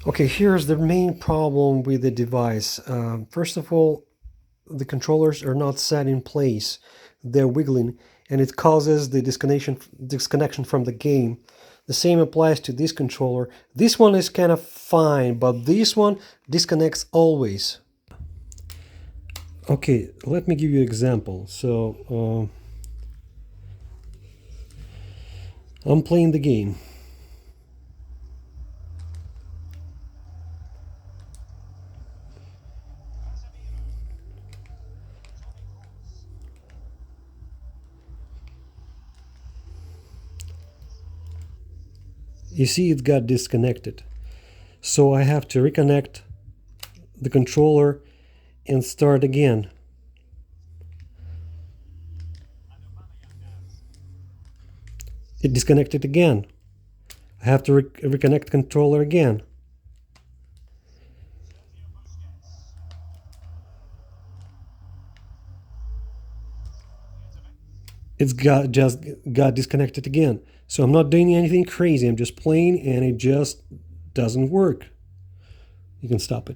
Okay, here's the main problem with the device. First of all, the controllers are not set in place. They're wiggling, and it causes the disconnection from the game. The same applies to this controller. This one is kind of fine, but this one disconnects always. Okay, let me give you an example. So, I'm playing the game. You see it got disconnected. So I have to reconnect the controller and start again. It disconnected again. I have to reconnect the controller again. It's just got disconnected again. So I'm not doing anything crazy. I'm just playing and it just doesn't work. You can stop it.